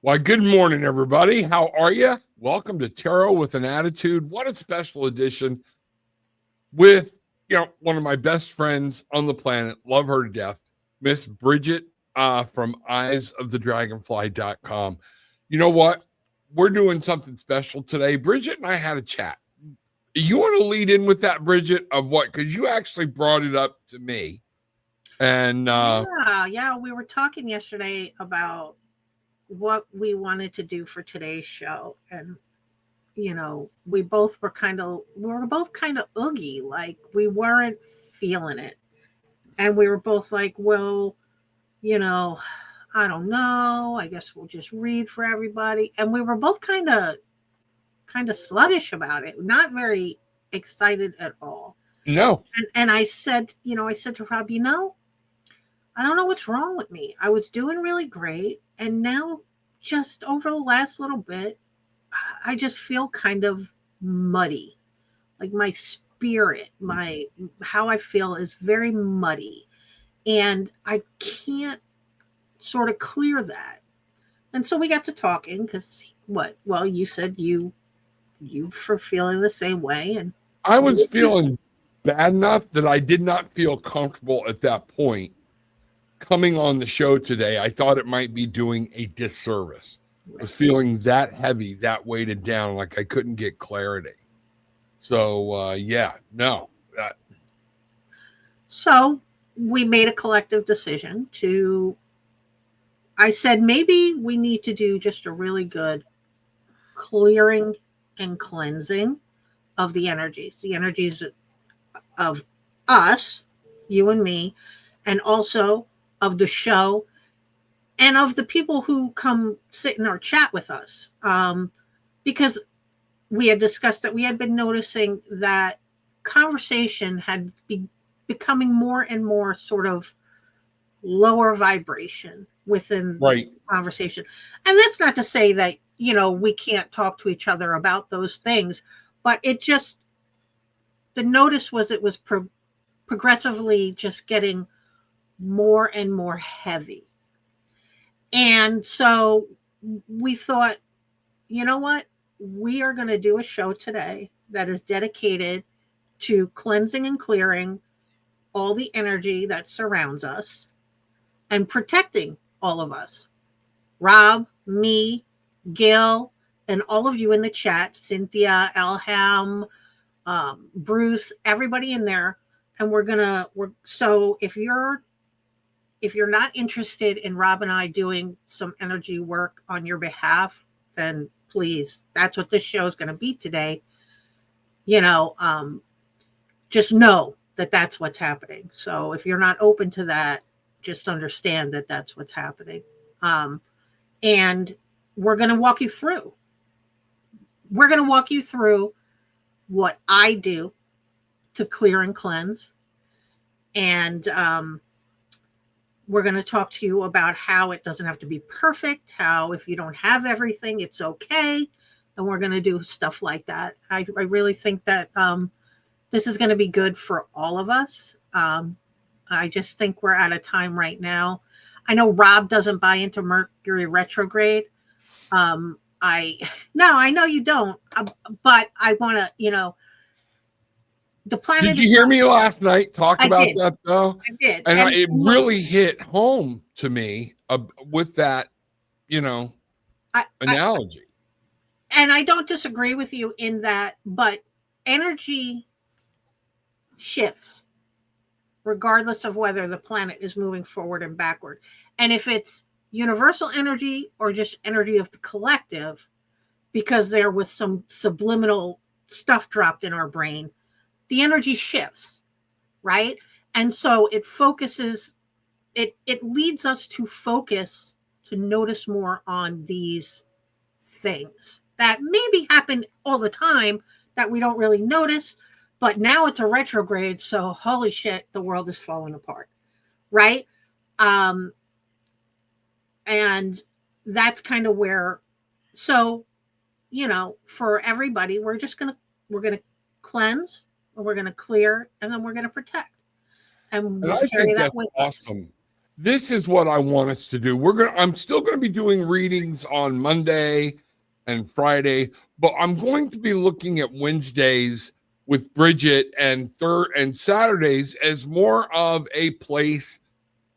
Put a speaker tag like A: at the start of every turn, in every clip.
A: Well, good morning, everybody. How are you? Welcome to Tarot with an Attitude. What a special edition with, one of my best friends on the planet. Love her to death, Miss Brigitte from eyesofthedragonfly.com. You know what? We're doing something special today. Brigitte and I had a chat. You want to lead in with that, Brigitte, of what? Because you actually brought it up to me. And
B: yeah, we were talking yesterday about what we wanted to do for today's show, and we were both kind of oogie, like we weren't feeling it, and we were both like, well, I don't know, I guess we'll just read for everybody. And we were both kind of sluggish about it, not very excited at all.
A: no,
B: And I said to Rob, I don't know what's wrong with me. I was doing really great, and now just over the last little bit, I just feel kind of muddy. Like my spirit, my how I feel is very muddy, and I can't sort of clear that. And so we got to talking because what? Well, you said you for feeling the same way, and
A: I was feeling bad enough that I did not feel comfortable at that point coming on the show today. I thought it might be doing a disservice. I was feeling that heavy, that weighted down, like I couldn't get clarity. So, no.
B: So we made a collective decision I said, maybe we need to do just a really good clearing and cleansing of the energies of us, you and me, and also of the show and of the people who come sit in our chat with us. Because we had discussed that we had been noticing that conversation had been becoming more and more sort of lower vibration within
A: Right.
B: the conversation. And that's not to say that, we can't talk to each other about those things, but the notice was it was progressively just getting more and more heavy. And so we thought, you know what? We are going to do a show today that is dedicated to cleansing and clearing all the energy that surrounds us and protecting all of us. Rob, me, Gil, and all of you in the chat, Cynthia, Elham, Bruce, everybody in there. And so if you're not interested in Rob and I doing some energy work on your behalf, then please, that's what this show is going to be today. Just know that that's what's happening. So if you're not open to that, just understand that that's what's happening. And we're going to walk you through. We're going to walk you through what I do to clear and cleanse. And we're going to talk to you about how it doesn't have to be perfect, how if you don't have everything, it's okay. And we're going to do stuff like that. I really think that this is going to be good for all of us. I just think we're at a time right now. I know Rob doesn't buy into Mercury retrograde. I know you don't, but I want to, the planet.
A: Did you hear me last night talk about that though?
B: I did.
A: And it really hit home to me with that, analogy.
B: And I don't disagree with you in that, but energy shifts regardless of whether the planet is moving forward and backward. And if it's universal energy or just energy of the collective, because there was some subliminal stuff dropped in our brain, the energy shifts, right? And so it leads us to focus, to notice more on these things that maybe happen all the time that we don't really notice, but now it's a retrograde, so holy shit, the world is falling apart, right? And that's kind of where, so, for everybody, we're going to cleanse, and we're going to clear, and then we're going to protect. And we'll
A: I
B: carry
A: think
B: that
A: that's
B: with
A: awesome. this is what I want us to do. I'm still going to be doing readings on Monday and Friday, but I'm going to be looking at Wednesdays with Brigitte and Saturdays as more of a place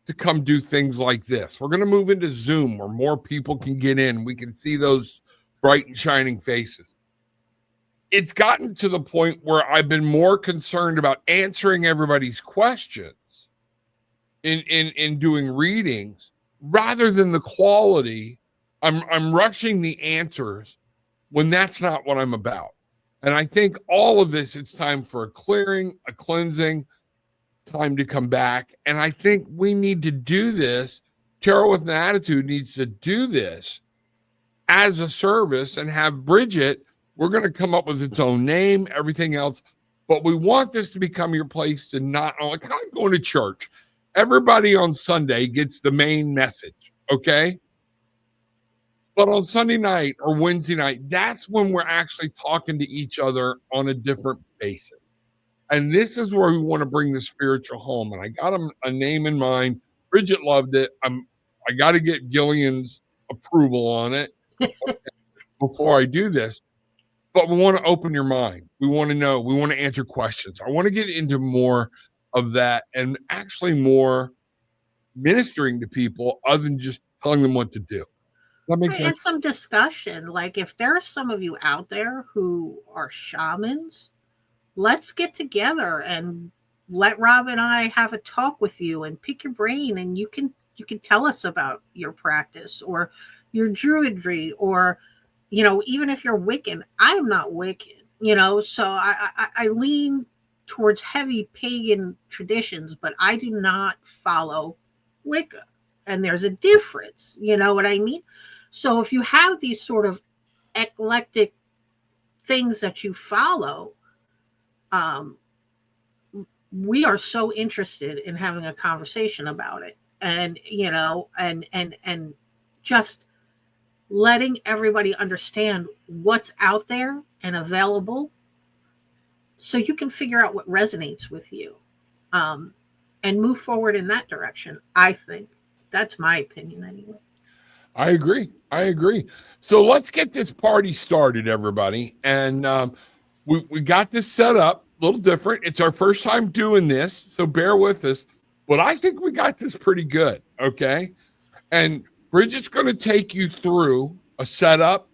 A: to come do things like this. We're going to move into Zoom where more people can get in. We can see those bright and shining faces. It's gotten to the point where I've been more concerned about answering everybody's questions in doing readings rather than the quality. I'm rushing the answers when that's not what I'm about. And I think all of this, it's time for a clearing, a cleansing, time to come back. And I think we need to do this. Tarot with an Attitude needs to do this as a service and have Brigitte. We're going to come up with its own name, everything else. But we want this to become your place to not only kind of going to church. Everybody on Sunday gets the main message, okay? But on Sunday night or Wednesday night, that's when we're actually talking to each other on a different basis. And this is where we want to bring the spiritual home. And I got a name in mind. Brigitte loved it. I got to get Gillian's approval on it before I do this. But we want to open your mind. We want to know. We want to answer questions. I want to get into more of that and actually more ministering to people other than just telling them what to do. That makes sense.
B: And some discussion. Like if there are some of you out there who are shamans, let's get together and let Rob and I have a talk with you and pick your brain, and you can tell us about your practice or your druidry, or even if you're Wiccan. I'm not Wiccan, so I lean towards heavy pagan traditions, but I do not follow Wicca, and there's a difference. You know what I mean? So if you have these sort of eclectic things that you follow, we are so interested in having a conversation about it, and and just letting everybody understand what's out there and available, so you can figure out what resonates with you, and move forward in that direction. I think that's my opinion anyway.
A: I agree. So let's get this party started, everybody. And we got this set up a little different. It's our first time doing this, so bear with us. But I think we got this pretty good, okay? And Bridget's going to take you through a setup,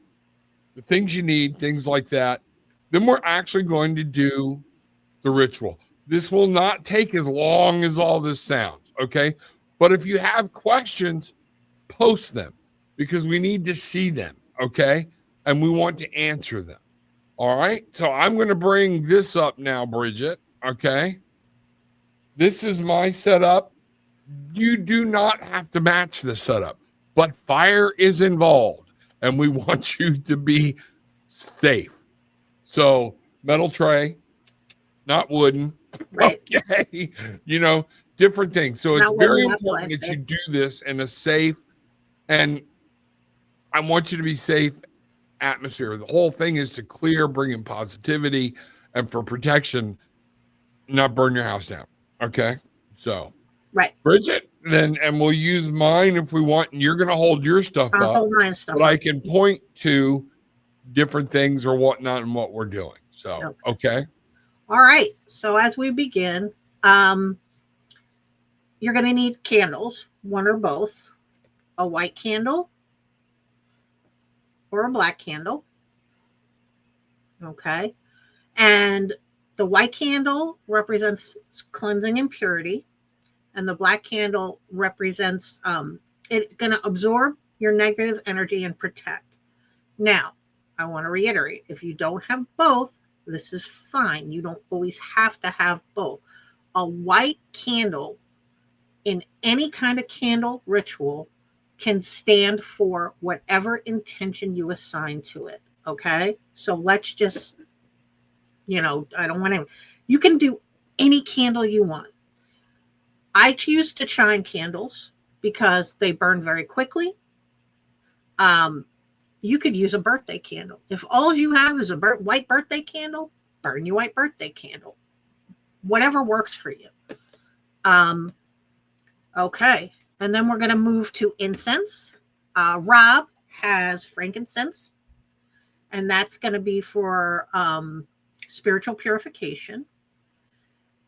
A: the things you need, things like that. Then we're actually going to do the ritual. This will not take as long as all this sounds, okay? But if you have questions, post them, because we need to see them, okay? And we want to answer them. All right? So I'm going to bring this up now, Brigitte, okay? This is my setup. You do not have to match this setup, but fire is involved, and we want you to be safe. So metal tray, not wooden,
B: right?
A: Okay, different things. So it's very important that you do this in a safe, and I want you to be safe atmosphere. The whole thing is to clear, bring in positivity, and for protection, not burn your house down. Okay, so
B: right,
A: Brigitte, and we'll use mine if we want, and you're going to hold your stuff up.
B: Hold mine stuff
A: but
B: up.
A: I can point to different things or whatnot and what we're doing. So okay.
B: All right. So as we begin, you're going to need candles, one or both, a white candle or a black candle. Okay. And the white candle represents cleansing and purity, and the black candle represents it's going to absorb your negative energy and protect. Now, I want to reiterate, if you don't have both, this is fine. You don't always have to have both. A white candle in any kind of candle ritual can stand for whatever intention you assign to it. Okay? So let's just, I don't want to, you can do any candle you want. I choose to chime candles because they burn very quickly. You could use a birthday candle. If all you have is a white birthday candle, burn your white birthday candle. Whatever works for you. Okay. And then we're going to move to incense. Rob has frankincense, and that's going to be for spiritual purification.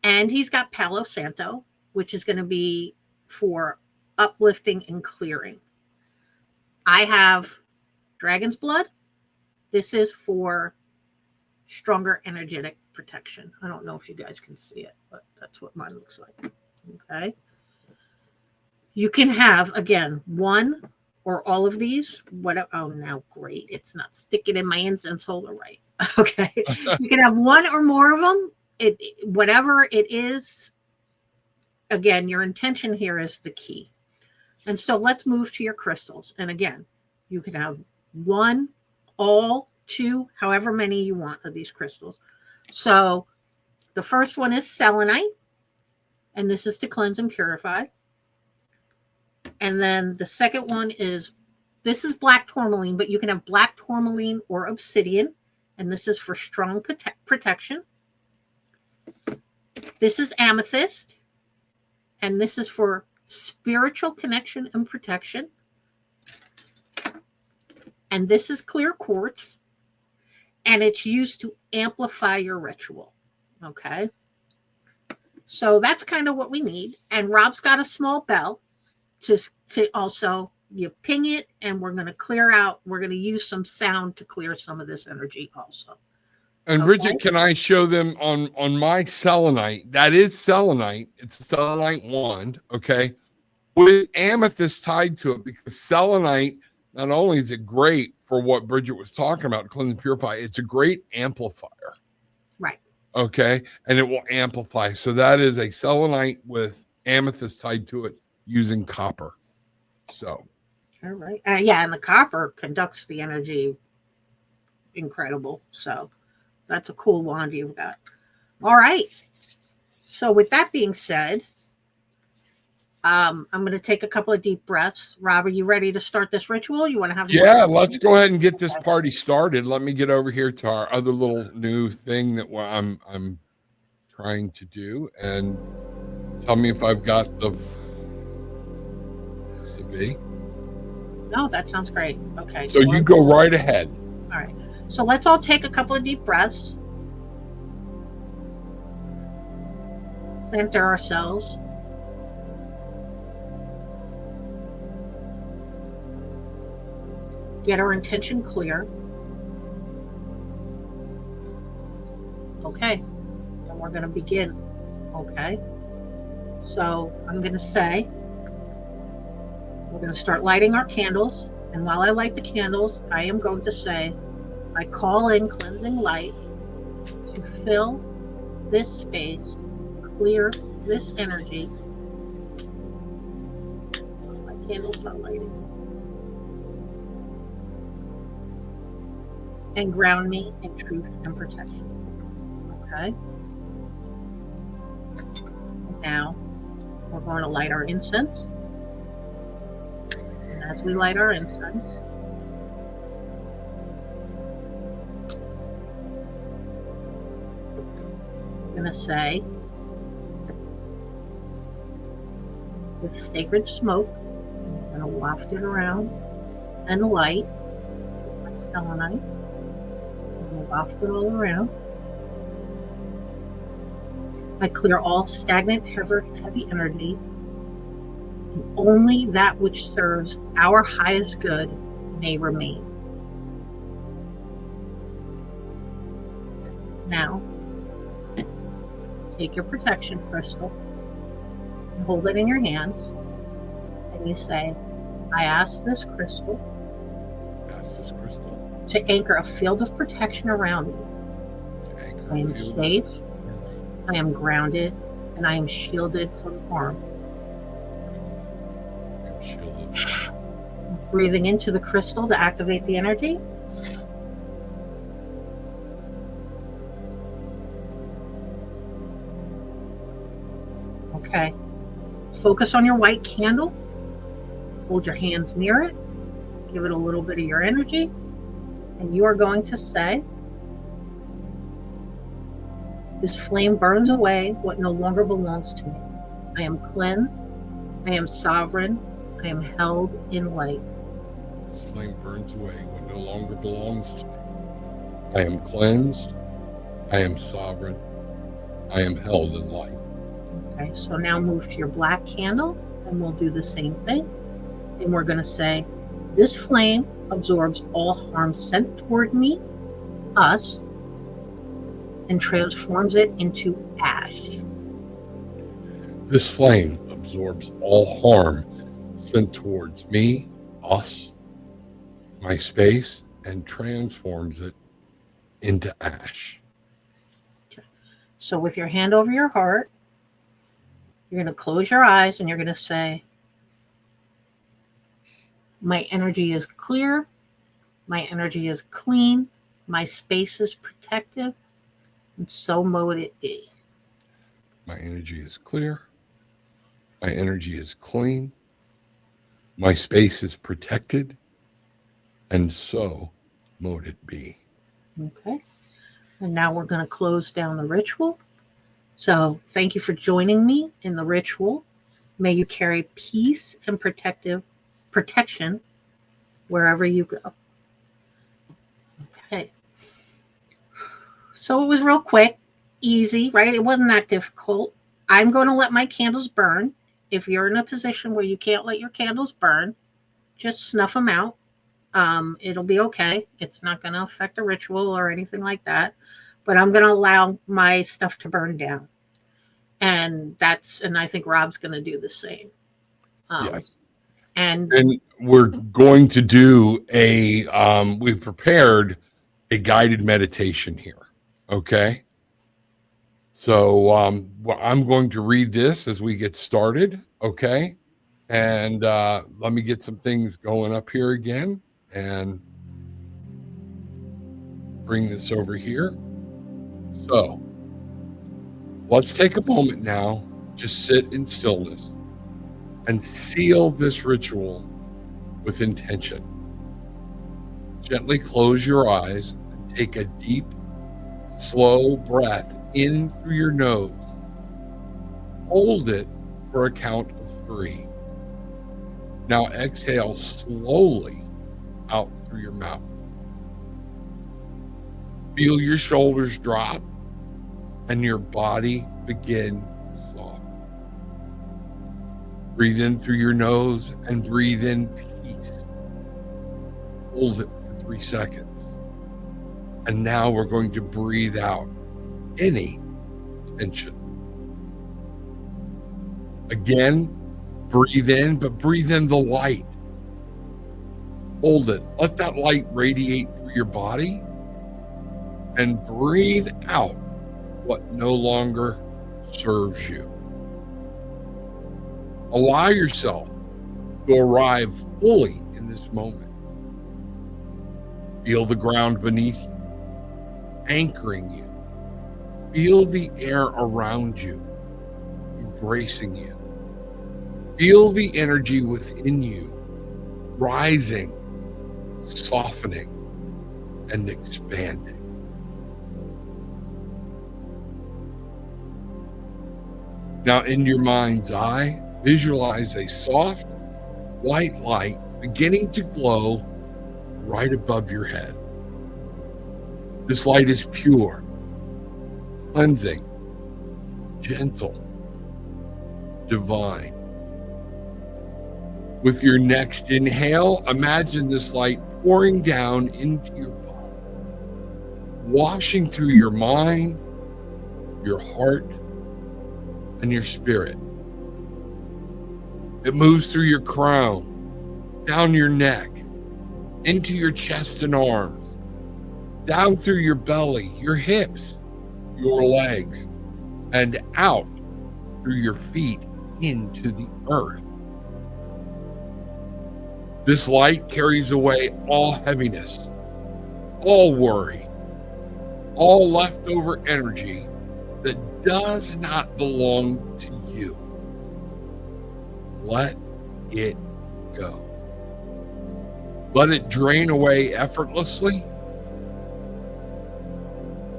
B: And he's got Palo Santo, which is going to be for uplifting and clearing. I have Dragon's Blood. This is for stronger energetic protection. I don't know if you guys can see it, but that's what mine looks like. Okay. You can have, again, one or all of these. What? Oh, now great. It's not sticking in my incense holder right. Okay. You can have one or more of them. Whatever it is, again, your intention here is the key. And so let's move to your crystals. And again, you can have one, all, two, however many you want of these crystals. So the first one is selenite, and this is to cleanse and purify. And then the second one is, this is black tourmaline, but you can have black tourmaline or obsidian, and this is for strong protection. This is amethyst, and this is for spiritual connection and protection. And this is clear quartz, and it's used to amplify your ritual. Okay. So that's kind of what we need. And Rob's got a small bell to also, you ping it, and we're going to clear out. We're going to use some sound to clear some of this energy also.
A: And
B: okay.
A: Bridget, can I show them on my selenite? That is selenite. It's a selenite wand, okay, with amethyst tied to it, because selenite, not only is it great for what Bridget was talking about, cleanse and purify, it's a great amplifier.
B: Right.
A: Okay. And it will amplify. So that is a selenite with amethyst tied to it using copper. So.
B: All right. Yeah. And the copper conducts the energy incredible. So that's a cool wand you've got. All right. So with that being said, I'm going to take a couple of deep breaths. Rob, are you ready to start this ritual? You want to have?
A: Yeah, let's go ahead and get this party started. Let me get over here to our other little new thing that I'm trying to do, and tell me if I've got the to be.
B: No, that sounds great. Okay.
A: So you go right ahead.
B: All right. So let's all take a couple of deep breaths. Center ourselves. Get our intention clear. Okay. And we're going to begin. Okay. So I'm going to say, we're going to start lighting our candles. And while I light the candles, I am going to say, I call in cleansing light to fill this space, clear this energy. My candle's not lighting. And ground me in truth and protection. Okay? Now, we're going to light our incense. And as we light our incense, I'm going to say, with sacred smoke, I'm going to waft it around and light. This is my selenite. Waft it all around. I clear all stagnant, heavy energy, and only that which serves our highest good may remain. Now, take your protection crystal and hold it in your hand, and you say, I ask this crystal to anchor a field of protection around me. I am safe, I am grounded, and I am shielded from harm. Breathing into the crystal to activate the energy. Okay. Focus on your white candle. Hold your hands near it. Give it a little bit of your energy. And you are going to say, this flame burns away what no longer belongs to me. I am cleansed I am sovereign. I am held in light.
A: This flame burns away what no longer belongs to me. I am cleansed. I am sovereign. I am held in light.
B: Okay, so now move to your black candle and we'll do the same thing. And we're going to say, this flame absorbs all harm sent toward me, us, and transforms it into ash.
A: This flame absorbs all harm sent towards me, us, my space, and transforms it into ash.
B: Okay. So with your hand over your heart, you're going to close your eyes and you're going to say, my energy is clear, my energy is clean, my space is protective, and so mote it be.
A: My energy is clear, my energy is clean, my space is protected, and so mote it be.
B: Okay. And now we're going to close down the ritual. So thank you for joining me in the ritual. May you carry peace and protection wherever you go. Okay. So it was real quick, easy, right? It wasn't that difficult. I'm going to let my candles burn. If you're in a position where you can't let your candles burn, just snuff them out. It'll be okay. It's not going to affect the ritual or anything like that. But I'm going to allow my stuff to burn down. And I think Rob's going to do the same.
A: Yes.
B: And
A: we're going to do we've prepared a guided meditation here. Okay. So I'm going to read this as we get started. Okay. And let me get some things going up here again and bring this over here. So let's take a moment now, just sit in stillness and seal this ritual with intention. Gently close your eyes and take a deep, slow breath in through your nose. Hold it for a count of 3. Now exhale slowly out through your mouth. Feel your shoulders drop and your body begin to soften. Breathe in through your nose and breathe in peace. Hold it for 3 seconds. And now we're going to breathe out any tension. Again, breathe in, but breathe in the light. Hold it. Let that light radiate through your body and breathe out what no longer serves you. Allow yourself to arrive fully in this moment. Feel the ground beneath you, anchoring you. Feel the air around you, embracing you. Feel the energy within you, rising, softening, and expanding. Now, in your mind's eye, visualize a soft, white light beginning to glow right above your head. This light is pure, cleansing, gentle, divine. With your next inhale, imagine this light pouring down into your body, washing through your mind, your heart, and your spirit. It moves through your crown, down your neck, into your chest and arms, down through your belly, your hips, your legs, and out through your feet into the earth. This light carries away all heaviness, all worry, all leftover energy that does not belong to you. Let it go. Let it drain away effortlessly.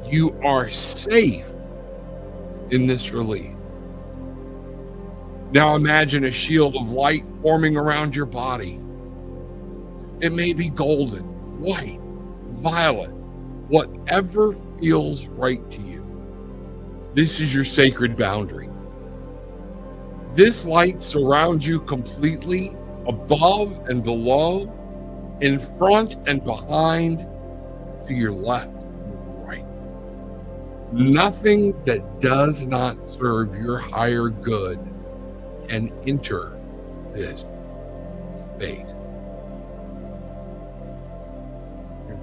A: You are safe in this release. Now imagine a shield of light forming around your body. It may be golden, white, violet, whatever feels right to you. This is your sacred boundary. This light surrounds you completely, above and below, in front and behind, to your left and right. Nothing that does not serve your higher good can enter this space.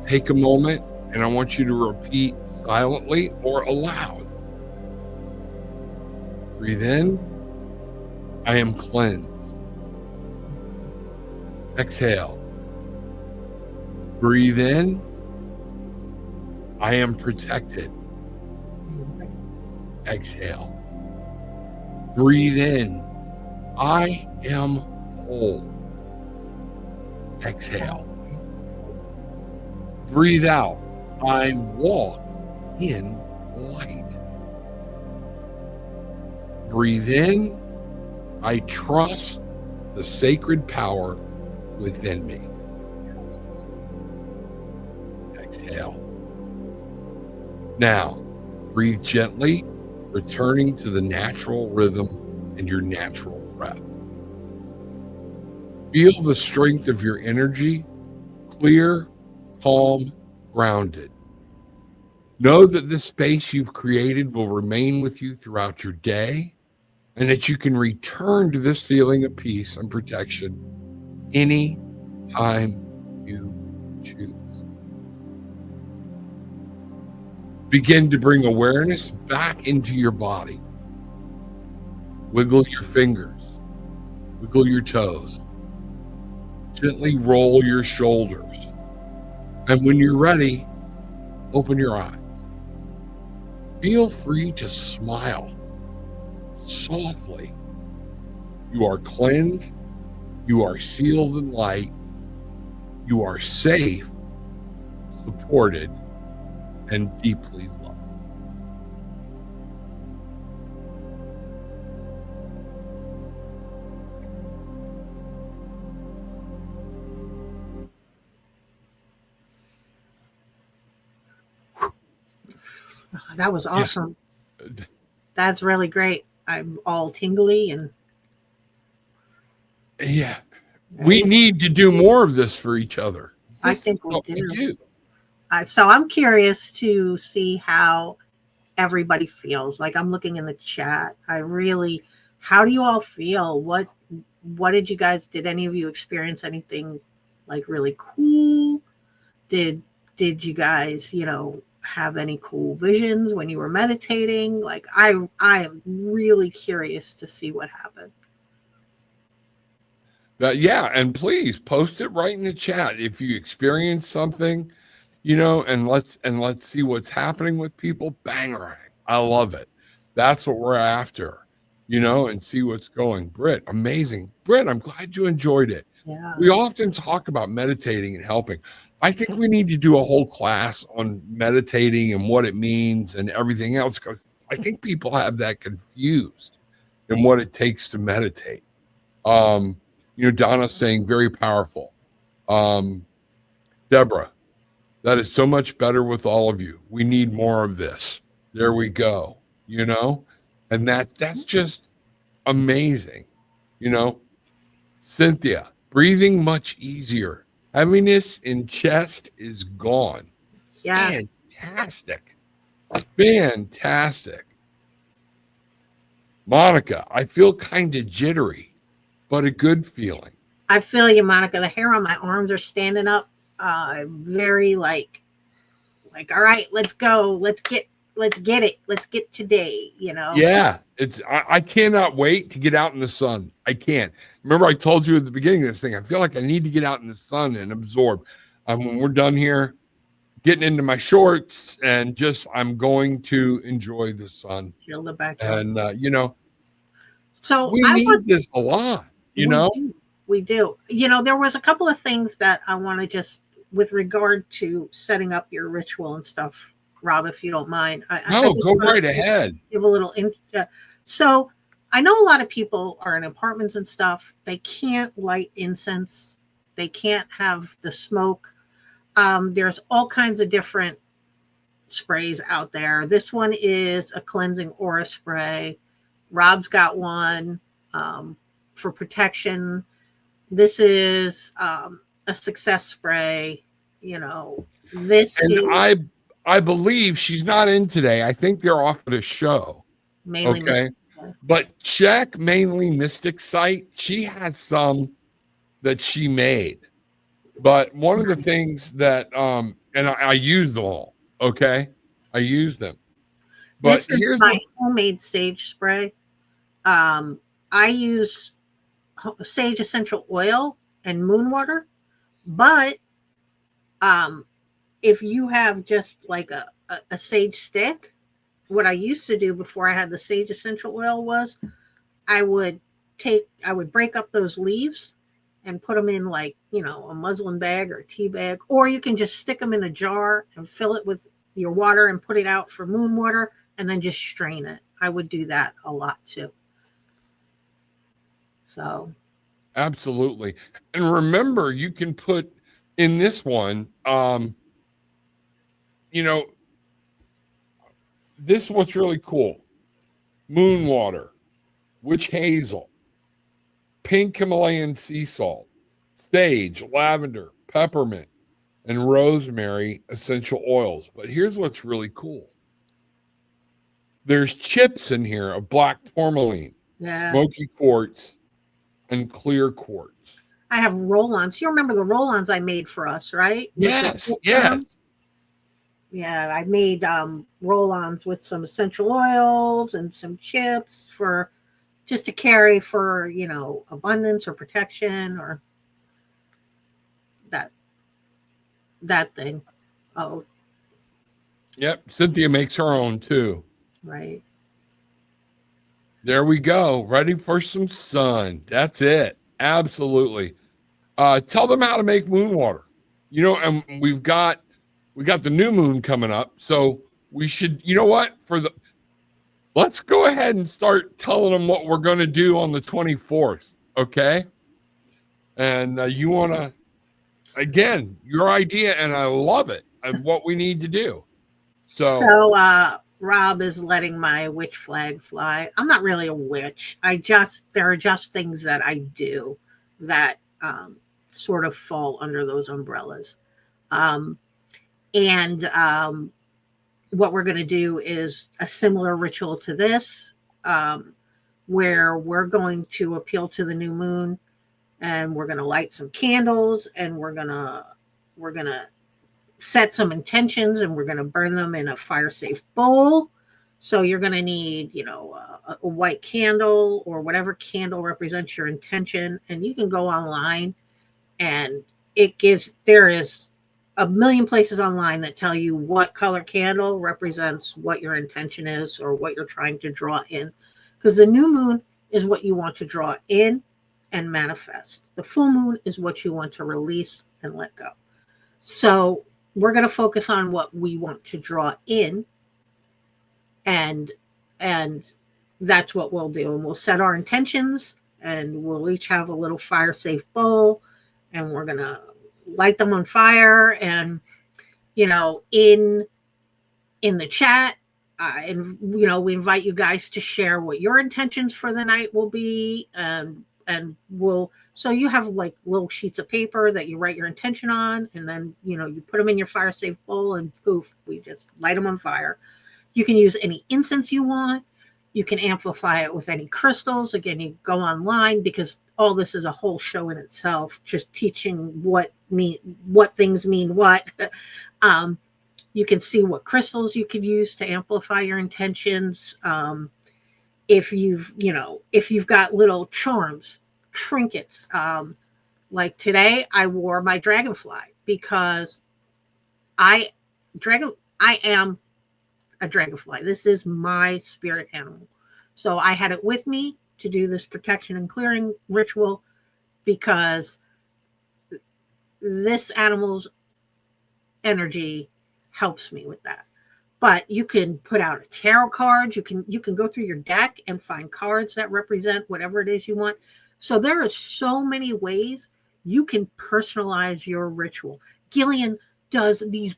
A: Take a moment, and I want you to repeat silently or aloud. Breathe in. I am cleansed. Exhale. Breathe in. I am protected. Exhale. Breathe in. I am whole. Exhale. Breathe out. I walk in light. Breathe in. I trust the sacred power within me. Exhale. Now, breathe gently, returning to the natural rhythm and your natural breath. Feel the strength of your energy, clear, calm, grounded. Know that this space you've created will remain with you throughout your day, and that you can return to this feeling of peace and protection any time you choose. Begin to bring awareness back into your body. Wiggle your fingers, wiggle your toes, gently roll your shoulders. And when you're ready, open your eyes. Feel free to smile softly. You are cleansed. You are sealed in light. You are safe, supported, and deeply loved.
B: That was awesome.
A: Yeah.
B: That's really great. I'm all tingly and
A: Yeah. We need to do more of this for each other.
B: I think we do. So I'm curious to see how everybody feels. Like, I'm looking in the chat. How do you all feel? What did you guys, did any of you experience anything like really cool? Did you guys, have any cool visions when you were meditating? Like, I am really curious to see what happened.
A: Yeah, and please post it right in the chat if you experience something, and let's see what's happening with people. Bang, right. I love it. That's what we're after, and see what's going. Britt, amazing. Britt, I'm glad you enjoyed it.
B: Yeah.
A: We often talk about meditating and helping. I think we need to do a whole class on meditating and what it means and everything else, because I think people have that confused in what it takes to meditate. Donna's saying very powerful. Deborah, that is so much better with all of you. We need more of this. There we go. And that's just amazing. Cynthia, breathing much easier. Heaviness in chest is gone.
B: Yeah.
A: Fantastic. Monica, I feel kind of jittery, but a good feeling.
B: I feel you, Monica. The hair on my arms are standing up. Very like, all right, let's go. Let's get it. Let's get today,
A: Yeah. I cannot wait to get out in the sun. I can't. Remember, I told you at the beginning of this thing, I feel like I need to get out in the sun and absorb. When we're done here, getting into my shorts and I'm going to enjoy the sun.
B: Feel the back.
A: And,
B: so
A: we need this a lot,
B: We do. There was a couple of things that I want to just, with regard to setting up your ritual and stuff, Rob, if you don't mind.
A: Go right ahead.
B: Give a little. So I know a lot of people are in apartments and stuff. They can't light incense. They can't have the smoke. There's all kinds of different sprays out there. This one is a cleansing aura spray. Rob's got one for protection. This is a success spray. You know, this
A: And
B: is
A: I believe she's not in today. I think they're off at a show.
B: mainly
A: Okay. But check Mainly Mystic's site. She has some that she made. But one of the things that and I use them all. Okay. I use them. But
B: this is
A: here's
B: my homemade sage spray. I use sage essential oil and moon water, but if you have just like a sage stick, what I used to do before I had the sage essential oil was I would break up those leaves and put them in like, you know, a muslin bag or a tea bag, or you can just stick them in a jar and fill it with your water and put it out for moon water and then just strain it. I would do that a lot too. So
A: absolutely. And remember, you can put in this one, you know, this what's really cool. Moon water, witch hazel, pink Himalayan sea salt, sage, lavender, peppermint, and rosemary essential oils. But here's what's really cool. There's chips in here of black tourmaline, smoky quartz, and clear quartz.
B: I have roll-ons. You remember the roll-ons I made for us, right?
A: Yes, yes.
B: Yeah, I made roll-ons with some essential oils and some chips for just to carry for, you know, abundance or protection or that thing. Oh.
A: Yep, Cynthia makes her own too.
B: Right.
A: There we go. Ready for some sun. That's it. Absolutely. Tell them how to make moon water. You know, and we got the new moon coming up. So we should, you know what? Let's go ahead and start telling them what we're going to do on the 24th. Okay. And you want to, again, your idea, and I love it, and what we need to do. So
B: Rob is letting my witch flag fly. I'm not really a witch. There are just things that I do that sort of fall under those umbrellas. What we're going to do is a similar ritual to this, where we're going to appeal to the new moon, and we're going to light some candles, and we're going to set some intentions, and we're going to burn them in a fire safe bowl. So you're going to need, you know, a white candle or whatever candle represents your intention. And you can go online, and there is a million places online that tell you what color candle represents what your intention is or what you're trying to draw in. Because the new moon is what you want to draw in and manifest. The full moon is what you want to release and let go. So we're going to focus on what we want to draw in, and that's what we'll do. And we'll set our intentions, and we'll each have a little fire safe bowl, and we're going to light them on fire. And, you know, in the chat, and, you know, we invite you guys to share what your intentions for the night will be. So you have like little sheets of paper that you write your intention on, and then, you know, you put them in your fire safe bowl, and poof, we just light them on fire. You can use any incense you want. You can amplify it with any crystals. Again, you go online, because all this is a whole show in itself, just teaching what things mean what. You can see what crystals you could use to amplify your intentions. If you've got little charms, trinkets, like today I wore my dragonfly, because I am a dragonfly. This is my spirit animal. So I had it with me to do this protection and clearing ritual, because this animal's energy helps me with that. but you can put out a tarot card. You can go through your deck and find cards that represent whatever it is you want. So there are so many ways you can personalize your ritual. Gillian does these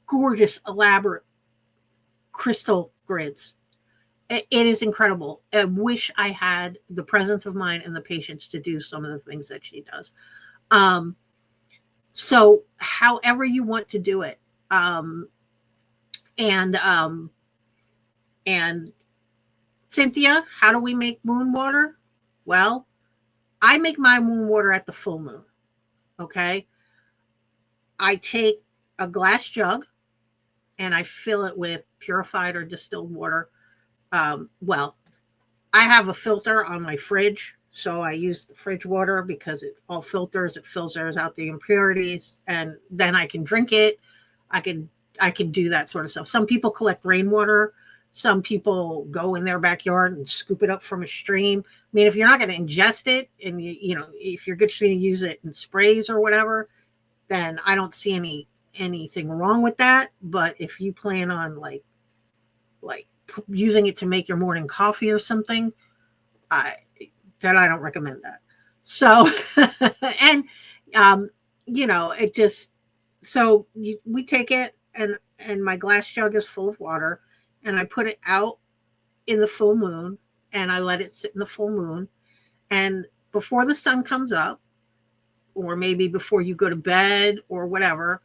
B: gorgeous, elaborate crystal grids. It is incredible. I wish I had the presence of mind and the patience to do some of the things that she does. So however you want to do it. And Cynthia, how do we make moon water? Well, I make my moon water at the full moon. Okay. I take a glass jug and I fill it with purified or distilled water. Well, I have a filter on my fridge, so I use the fridge water because it all filters, it filters out the impurities, and then I can drink it. I can do that sort of stuff. Some people collect rainwater. Some people go in their backyard and scoop it up from a stream. I mean, if you're not going to ingest it, and if you're just going to use it in sprays or whatever, then I don't see anything wrong with that. But if you plan on like using it to make your morning coffee or something, I don't recommend that. So, and it just, so we take it, and my glass jug is full of water, and I put it out in the full moon, and I let it sit in the full moon. And before the sun comes up, or maybe before you go to bed or whatever,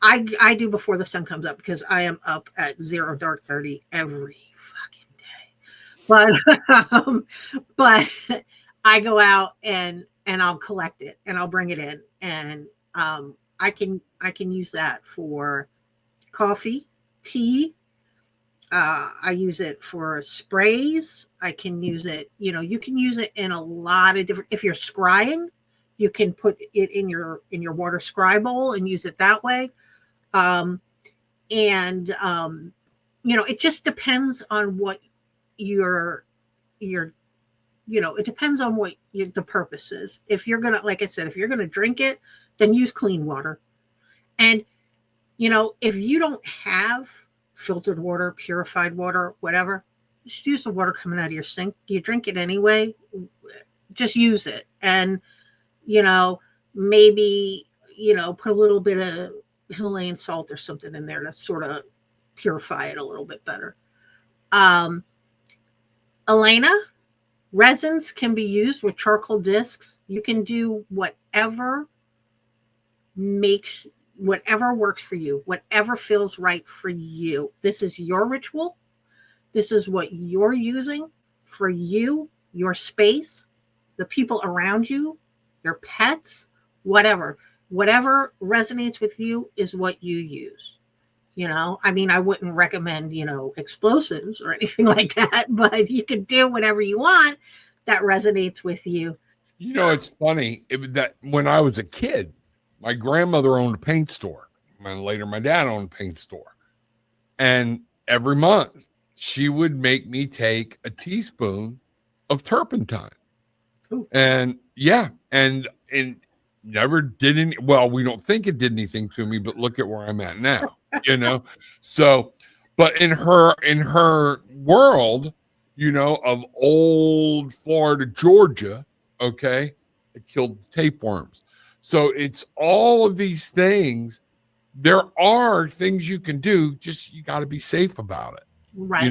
B: I do before the sun comes up, because I am up at 0 dark 30 every fucking day. But I go out and I'll collect it and I'll bring it in, and I can use that for coffee, tea. I use it for sprays. I can use it, you can use it in a lot of different, if you're scrying, you can put it in your water scry bowl and use it that way. It just depends on what it depends on what the purpose is. If you're going to, like I said, if you're going to drink it, then use clean water. And, if you don't have filtered water, purified water, whatever, just use the water coming out of your sink. You drink it anyway, just use it. And, maybe, put a little bit of Himalayan salt or something in there to sort of purify it a little bit better. Elena, resins can be used with charcoal discs. You can do whatever works for you, whatever feels right for you. This is your ritual. This is what you're using for you, your space, the people around you, your pets, whatever resonates with you is what you use. I wouldn't recommend, explosives or anything like that, but you can do whatever you want that resonates with you.
A: It's funny that when I was a kid, my grandmother owned a paint store, and later my dad owned a paint store. And every month she would make me take a teaspoon of turpentine. Ooh. And never did any, well, we don't think it did anything to me, but look at where I'm at now, So, but in her world, of old Florida, Georgia, okay, it killed tapeworms. So it's all of these things. There are things you can do, just you got to be safe about it.
B: Right.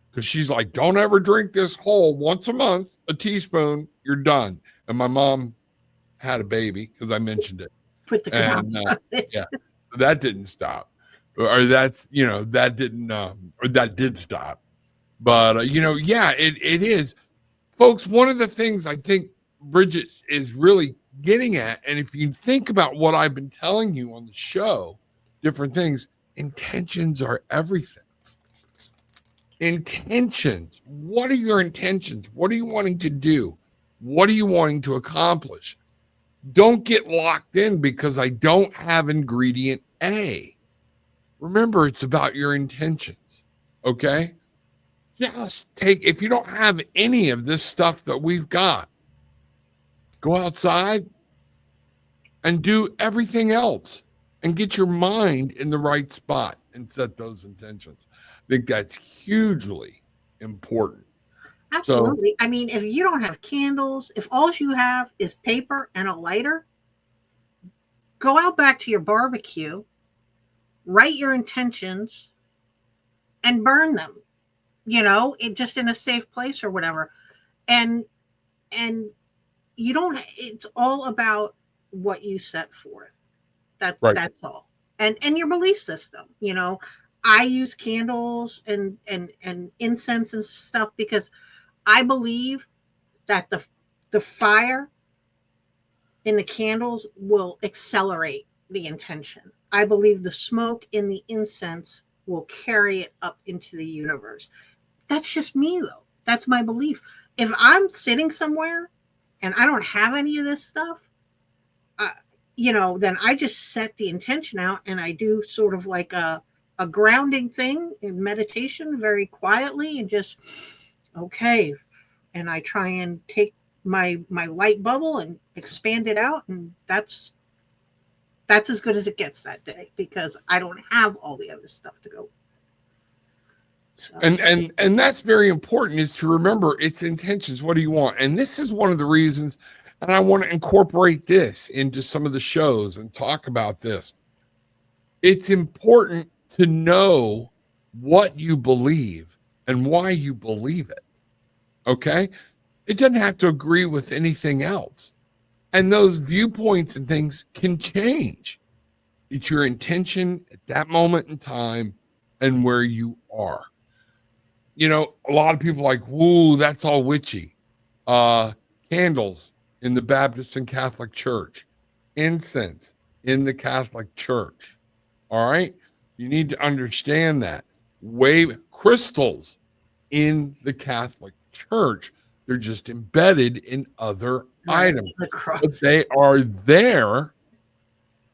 A: Because she's like, don't ever drink this whole, once a month, a teaspoon, you're done. And my mom had a baby, because I mentioned it.
B: Put the
A: yeah, that didn't stop. Or that's, that didn't, or that did stop. But, it is. Folks, one of the things I think Brigitte is really getting at, and if you think about what I've been telling you on the show, different things, intentions are everything. Intentions. What are your intentions? What are you wanting to do? What are you wanting to accomplish? Don't get locked in because I don't have ingredient A. Remember, it's about your intentions. Okay? Just if you don't have any of this stuff that we've got, go outside and do everything else. and get your mind in the right spot and set those intentions. I think that's hugely important.
B: Absolutely. I mean, if you don't have candles, if all you have is paper and a lighter, go out back to your barbecue, write your intentions, and burn them. Just in a safe place or whatever. And you don't. It's all about what you set forth. That's all. And your belief system. I use candles and incense and stuff because I believe that the fire in the candles will accelerate the intention. I believe the smoke in the incense will carry it up into the universe. That's just me, though. That's my belief. If I'm sitting somewhere and I don't have any of this stuff, then I just set the intention out and I do sort of like a grounding thing in meditation very quietly and just, okay. And I try and take my light bubble and expand it out. And that's as good as it gets that day because I don't have all the other stuff to go with. So.
A: And that's very important, is to remember its intentions. What do you want? And this is one of the reasons, and I want to incorporate this into some of the shows and talk about this. It's important to know what you believe and why you believe it. Okay? It doesn't have to agree with anything else. And those viewpoints and things can change. It's your intention at that moment in time and where you are. A lot of people are like, woo, that's all witchy. Candles in the Baptist and Catholic Church, incense in the Catholic Church. All right. You need to understand that. Crystals in the Catholic Church, they're just embedded in other items. But they are there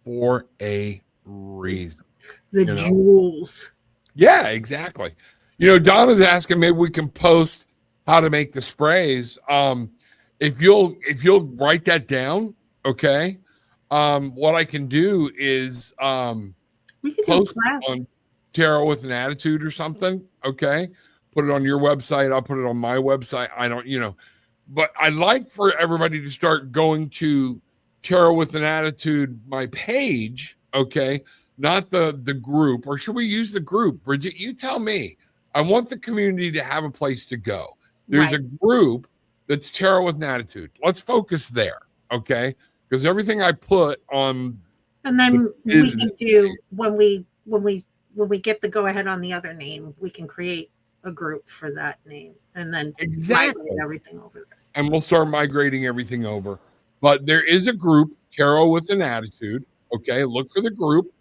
A: for a reason.
B: The jewels.
A: Yeah, exactly. Donna's asking, maybe we can post how to make the sprays. If you'll write that down, okay. What I can do is post it on Tarot with an Attitude or something. Okay. Put it on your website. I'll put it on my website. I don't, but I'd like for everybody to start going to Tarot with an Attitude, my page. Okay. Not the group, or should we use the group? Bridget, you tell me. I want the community to have a place to go. There's a group that's Tarot with an Attitude. Let's focus there, okay? Because everything I put on,
B: and then we can do when we get the go ahead on the other name, we can create a group for that name, and then migrate everything over there.
A: And we'll start migrating everything over. But there is a group, Tarot with an Attitude. Okay, look for the group.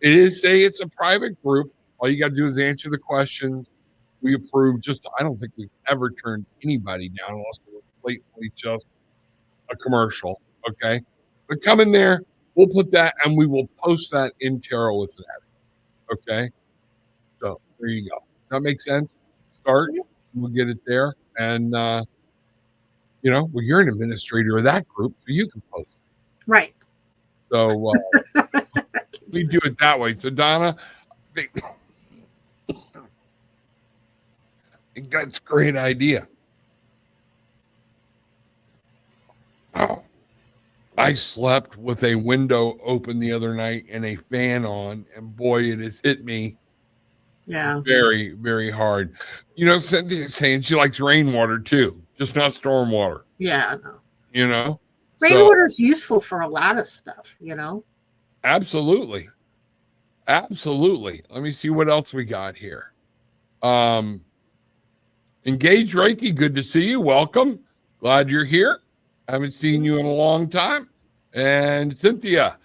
A: It's a private group. All you got to do is answer the questions. We approve. I don't think we've ever turned anybody down unless it was blatantly just a commercial. Okay. But come in there. We'll put that and we will post that in Tarot with an Attitude. Okay. So there you go. That makes sense. Start. We'll get it there. And, you're an administrator of that group, so you can post it.
B: Right.
A: So we do it that way. So Donna, I think that's a great idea. Oh, I slept with a window open the other night and a fan on, and boy, it has hit me.
B: Yeah.
A: Very, very hard. Cynthia's saying she likes rainwater too, just not storm water.
B: Yeah, I know.
A: Rainwater
B: is useful for a lot of stuff,
A: Absolutely. Absolutely. Let me see what else we got here. Engage Reiki, good to see you. Welcome. Glad you're here. Haven't seen you in a long time. And Cynthia,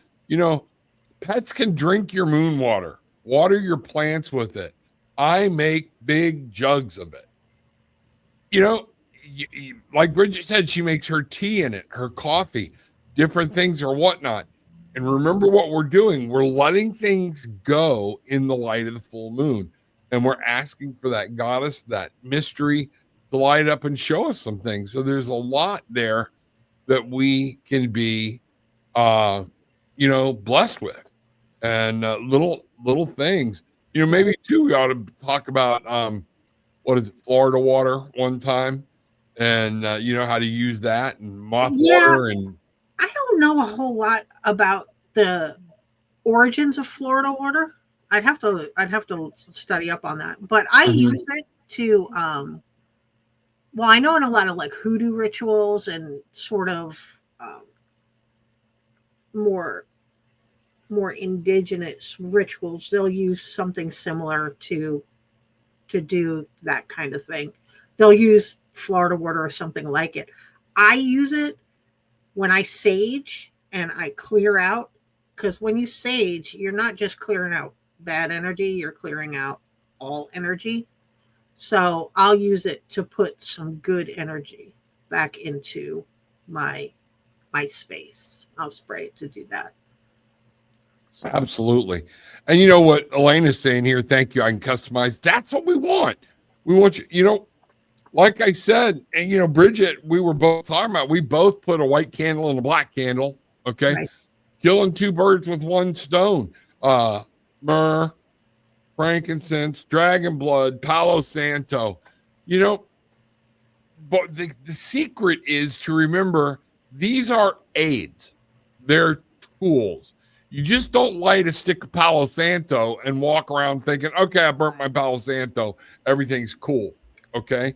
A: pets can drink your moon water. Water your plants with it. I make big jugs of it. Like Bridget said, she makes her tea in it, her coffee, different things or whatnot. And remember what we're doing. We're letting things go in the light of the full moon. And we're asking for that goddess, that mystery to light up and show us some things. So there's a lot there that we can be, blessed with. and little things. Maybe too, we ought to talk about what is it, Florida water one time, and how to use that, and mop
B: Yeah,
A: water. And
B: I don't know a whole lot about the origins of Florida water. I'd have to study up on that. But I
A: Mhm.
B: use it to well, I know in a lot of like hoodoo rituals and sort of um, more more indigenous rituals, they'll use something similar to do that kind of thing. They'll use Florida water or something like it. I use it when I sage and I clear out, because when you sage, you're not just clearing out bad energy, you're clearing out all energy. So I'll use it to put some good energy back into my my space. I'll spray it to do that. So
A: Absolutely. And you know what Elena's saying here? Thank you. I can customize. That's what we want. We want like I said, and Bridget, we were both talking about, we both put a white candle and a black candle. Okay.
B: right,
A: Killing two birds with one stone. Myrrh, frankincense, dragon blood, Palo Santo. You know, but the secret is to remember these are aids, they're tools. You just don't light a stick of Palo Santo and walk around thinking, okay, I burnt my Palo Santo, everything's cool. Okay.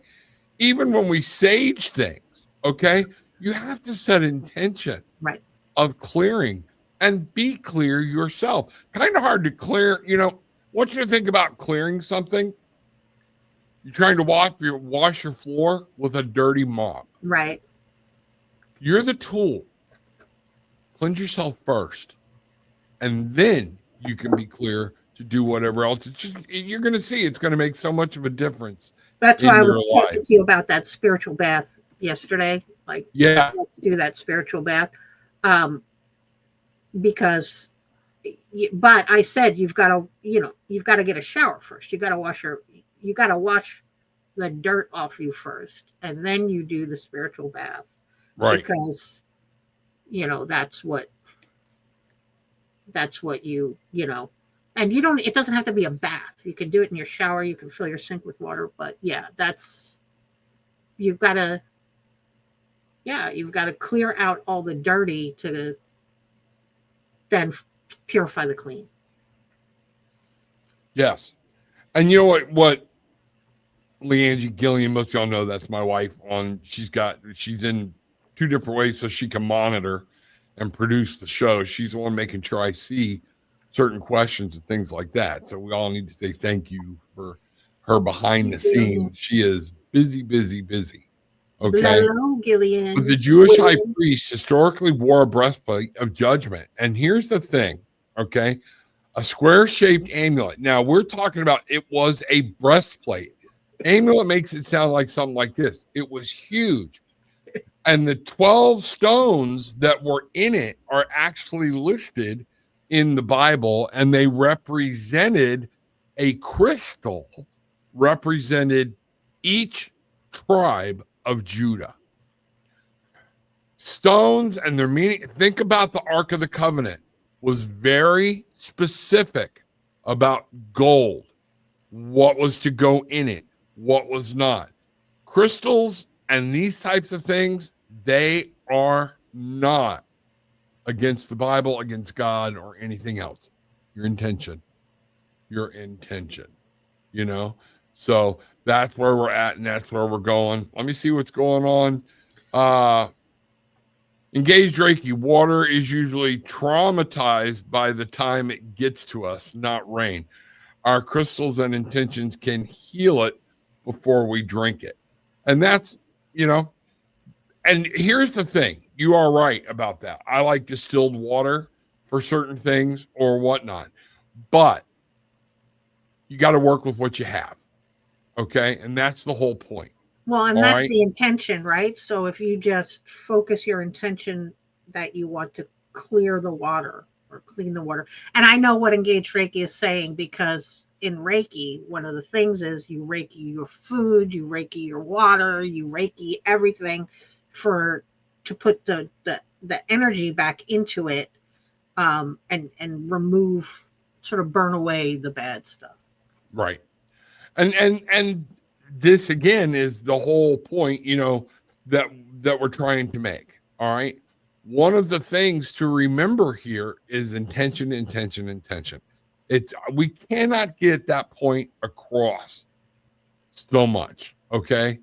A: Even when we sage things, okay, you have to set intention
B: right.
A: of clearing and be clear yourself. Kind of hard to clear, once you think about clearing something, you're trying to wash your floor with a dirty mop.
B: Right.
A: You're the tool. Cleanse yourself first, and then you can be clear to do whatever else. It's just, you're going to see it's going to make so much of a difference
B: That's why
A: in
B: I
A: your
B: was
A: life.
B: talking to you about that spiritual bath yesterday. Like,
A: Yeah,
B: let's do that spiritual bath. Um, because but I said you've got to, you've got to get a shower first. You got to wash the dirt off you first, and then you do the spiritual bath,
A: right.
B: because that's what and you don't, it doesn't have to be a bath. You can do it in your shower, you can fill your sink with water, but yeah, you've got to you've got to clear out all the dirty to then purify the clean.
A: Yes. And you know what Leangie Gillian, most of y'all know that's my wife. She's in two different ways so she can monitor and produce the show. She's the one making sure I see certain questions and things like that. So we all need to say thank you for her behind the scenes. She is busy, busy, busy. Okay.
B: Hello,
A: But the
B: Gillian.
A: Jewish high
B: William.
A: priest historically wore a breastplate of judgment. And here's the thing, okay? A square shaped amulet. Now we're talking about, it was a breastplate. Amulet makes it sound like something like this. It was huge. And the 12 stones that were in it are actually listed in the Bible, and they represented a crystal, represented each tribe of Judah. Stones and their meaning. Think about the Ark of the Covenant, was very specific about gold, what was to go in it, what was not. Crystals and these types of things, they are not against the Bible, against God, or anything else. Your intention, you know? So that's where we're at, and that's where we're going. Let me see what's going on. Engaged Reiki, water is usually traumatized by the time it gets to us, not rain. Our crystals and intentions can heal it before we drink it. And that's, and here's the thing. You are right about that. I like distilled water for certain things or whatnot, but you got to work with what you have. Okay. And that's the whole point.
B: Well, and
A: All
B: that's
A: right.
B: the intention, right? So if you just focus your intention that you want to clear the water or clean the water. And I know what Engaged Reiki is saying, because in Reiki, one of the things is you Reiki your food, you Reiki your water, you Reiki everything to put the energy back into it, and remove, sort of burn away the bad stuff.
A: Right. And this again is the whole point, that we're trying to make. All right. One of the things to remember here is intention, intention, intention. We cannot get that point across so much. Okay.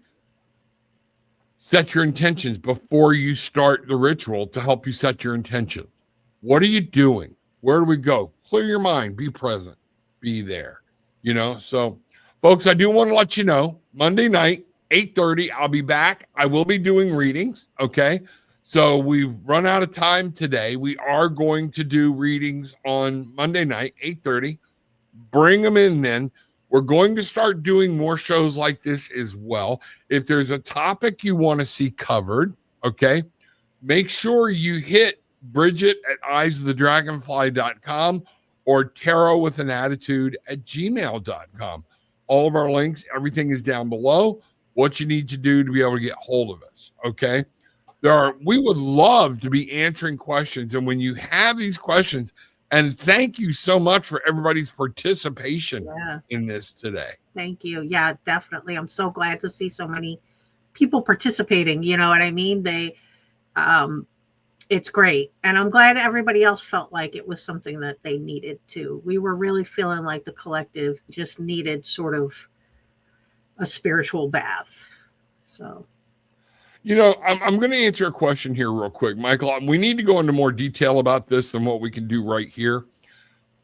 A: Set your intentions before you start the ritual to help you set your intentions. What are you doing? Where do we go? Clear your mind, be present, be there. So folks, I do want to let you know, Monday night, 8:30, I'll be back. I will be doing readings. Okay. So we've run out of time today. We are going to do readings on Monday night, 8:30. Bring them in then. We're going to start doing more shows like this as well. If there's a topic you want to see covered, okay, make sure you hit Brigitte at eyesofthedragonfly.com or tarotwithanattitude@gmail.com. All of our links, everything is down below. What you need to do to be able to get hold of us, okay? We would love to be answering questions. And when you have these questions, and thank you so much for everybody's participation in this today.
B: Thank you. Yeah, definitely. I'm so glad to see so many people participating. You know what I mean? It's great. And I'm glad everybody else felt like it was something that they needed too. We were really feeling like the collective just needed sort of a spiritual bath. So,
A: I'm going to answer a question here real quick, Michael. We need to go into more detail about this than what we can do right here.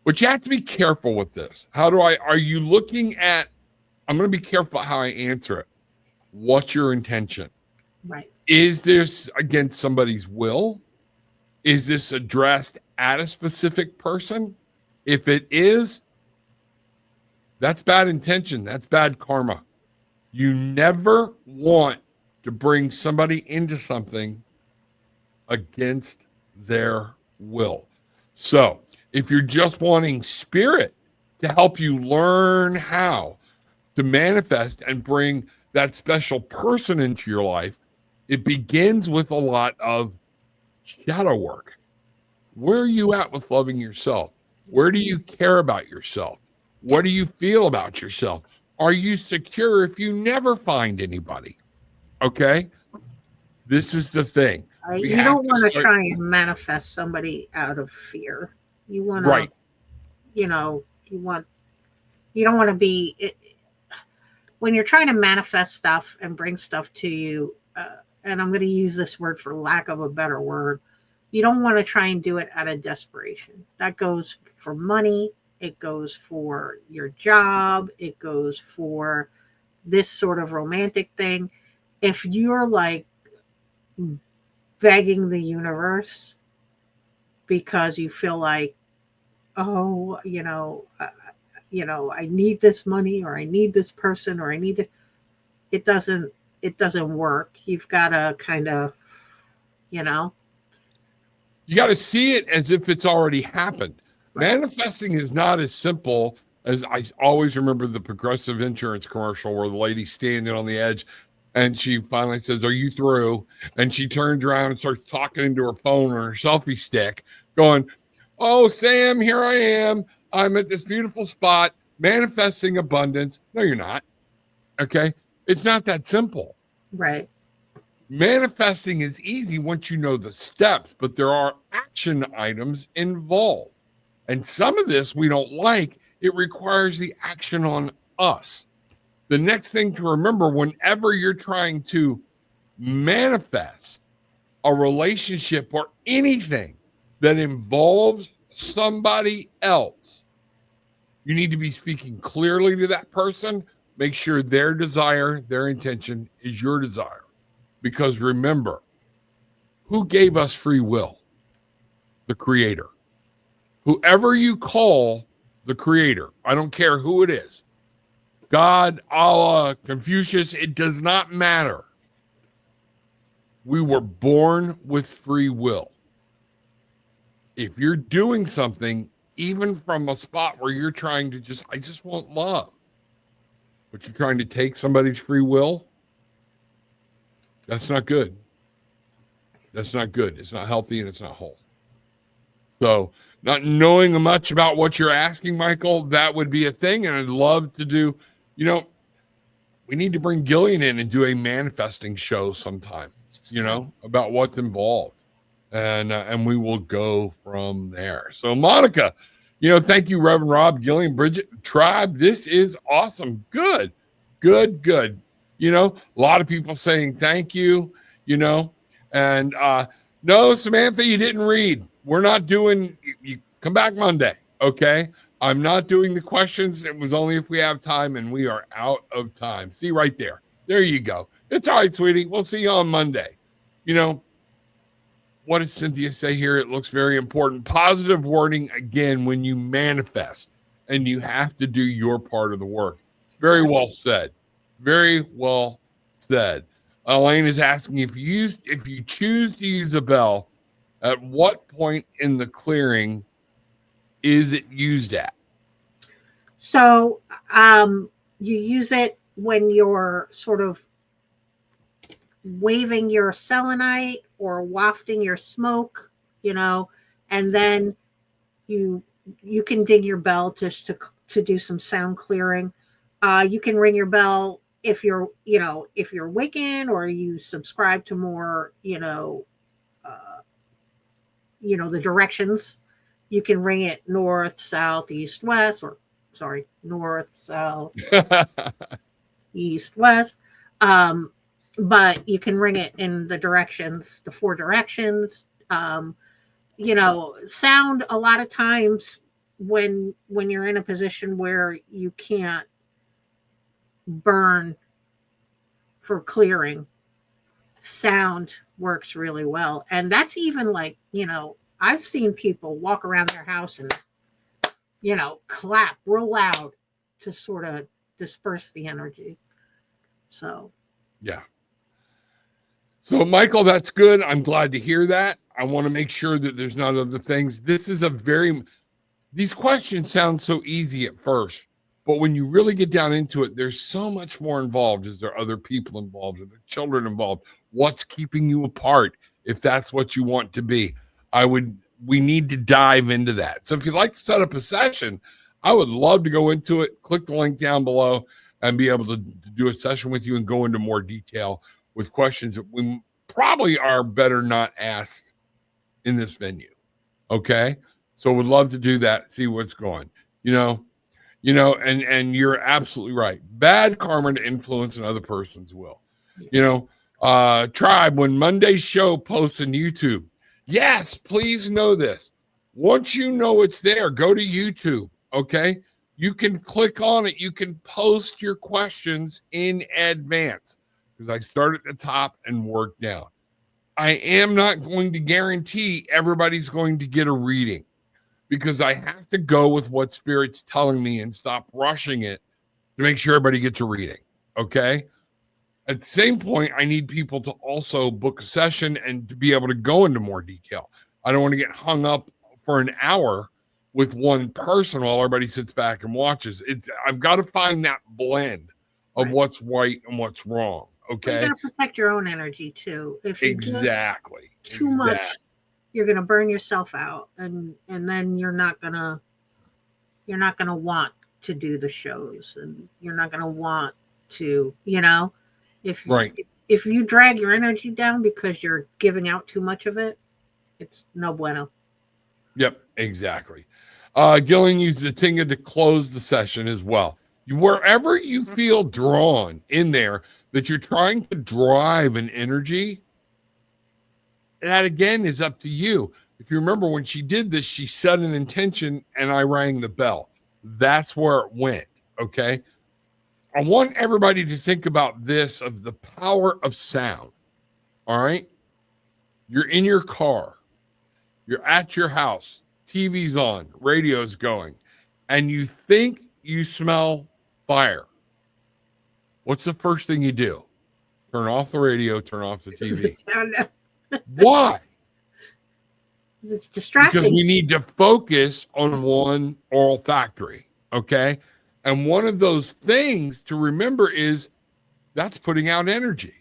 A: But you have to be careful with this. Are you looking at, I'm going to be careful about how I answer it. What's your intention?
B: Right.
A: Is this against somebody's will? Is this addressed at a specific person? If it is, that's bad intention. That's bad karma. You never want to bring somebody into something against their will. So if you're just wanting spirit to help you learn how to manifest and bring that special person into your life, it begins with a lot of shadow work. Where are you at with loving yourself? Where do you care about yourself? What do you feel about yourself? Are you secure if you never find anybody? Okay? This is the thing.
B: You don't want to try and manifest somebody out of fear. You want to,
A: right.
B: You don't want to be, when you're trying to manifest stuff and bring stuff to you, and I'm going to use this word for lack of a better word, you don't want to try and do it out of desperation. That goes for money. It goes for your job. It goes for this sort of romantic thing. If you're like begging the universe because you feel like, I need this money, or I need this person, or I need it doesn't work. You've got to kind of, you
A: got to see it as if it's already happened. Right. Manifesting is not as simple as, I always remember the Progressive Insurance commercial where the lady's standing on the edge and she finally says, "Are you through?" And she turns around and starts talking into her phone on her selfie stick going, "Oh, Sam, here I am. I'm at this beautiful spot, manifesting abundance." No, you're not. Okay. It's not that simple.
B: Right.
A: Manifesting is easy once you know the steps, but there are action items involved. And some of this we don't like. It requires the action on us. The next thing to remember, whenever you're trying to manifest a relationship or anything that involves somebody else, you need to be speaking clearly to that person. Make sure their desire, their intention is your desire. Because remember, who gave us free will? The Creator. Whoever you call the Creator, I don't care who it is, God, Allah, Confucius, it does not matter. We were born with free will. If you're doing something, even from a spot where you're trying to I just want love, but you're trying to take somebody's free will, that's not good. That's not good. It's not healthy and it's not whole. So not knowing much about what you're asking, Michael, that would be a thing. And I'd love to do, we need to bring Gillian in and do a manifesting show sometime, about what's involved. And we will go from there. So Monica, thank you, Reverend Rob, Gillian, Bridget, Tribe. This is awesome. Good. A lot of people saying thank you, and no, Samantha, you didn't read. We're not doing, you come back Monday. Okay. I'm not doing the questions. It was only if we have time, and we are out of time. See right there. There you go. It's all right, sweetie. We'll see you on Monday. What does Cynthia say here? It looks very important. Positive wording, again, when you manifest, and you have to do your part of the work. Very well said. Very well said. Elaine is asking, if you choose to use a bell, at what point in the clearing is it used at?
B: So you use it when you're sort of waving your selenite or wafting your smoke, and then you can ding your bell to do some sound clearing. You can ring your bell if you're Wiccan, or you subscribe to more, the directions. You can ring it north, south, east, west, north, south, east, west. But you can ring it in the directions, the 4 directions. Sound a lot of times when you're in a position where you can't burn for clearing, sound works really well. And that's even like, I've seen people walk around their house and, clap real loud to sort of disperse the energy. So,
A: yeah. So, Michael, that's good. I'm glad to hear that. I want to make sure that there's not other things. These questions sound so easy at first, but when you really get down into it, there's so much more involved. Is there other people involved? Are there children involved? What's keeping you apart? If that's what you want to be, we need to dive into that. So if you'd like to set up a session, I would love to go into it. Click the link down below and be able to do a session with you and go into more detail with questions that we probably are better not asked in this venue. Okay. So would love to do that. See what's going, and you're absolutely right. Bad karma to influence another person's will, Tribe, when Monday's show posts on YouTube, yes, please know this. Once you know it's there, go to YouTube. Okay. You can click on it. You can post your questions in advance, because I start at the top and work down. I am not going to guarantee everybody's going to get a reading, because I have to go with what Spirit's telling me and stop rushing it to make sure everybody gets a reading. Okay. At the same point, I need people to also book a session and to be able to go into more detail. I don't want to get hung up for an hour with one person while everybody sits back and watches. I've got to find that blend of what's right and what's wrong. Okay.
B: You got to protect your own energy too. If you
A: exactly
B: too much, you're going to burn yourself out, and then you're not going to want to do the shows, and you're not going to want to, if you drag your energy down because you're giving out too much of it, it's no bueno.
A: Yep, exactly. Gillian used the Tinga to close the session as well. Wherever you feel drawn in there that you're trying to drive an energy, that again is up to you. If you remember when she did this, she set an intention and I rang the bell. That's where it went. Okay. I want everybody to think about this, of the power of sound. All right. You're in your car. You're at your house. TV's on. Radio's going. And you think you smell fire. What's the first thing you do? Turn off the radio, turn off the TV. Why?
B: It's distracting.
A: Because we need to focus on one olfactory. Okay. And one of those things to remember is that's putting out energy.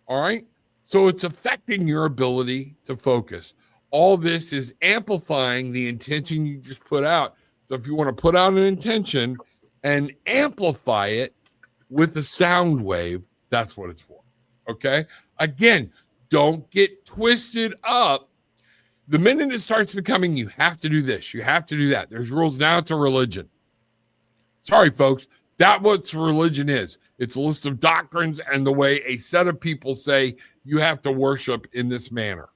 A: All right. So it's affecting your ability to focus. all this is amplifying the intention you just put out. So if you want to put out an intention and amplify it with a sound wave, that's what it's for. Okay. Again, don't get twisted up. The minute it starts becoming, you have to do this, you have to do that. There's rules. Now it's a religion. Sorry, folks. That's what religion is. It's a list of doctrines and the way a set of people say you have to worship in this manner.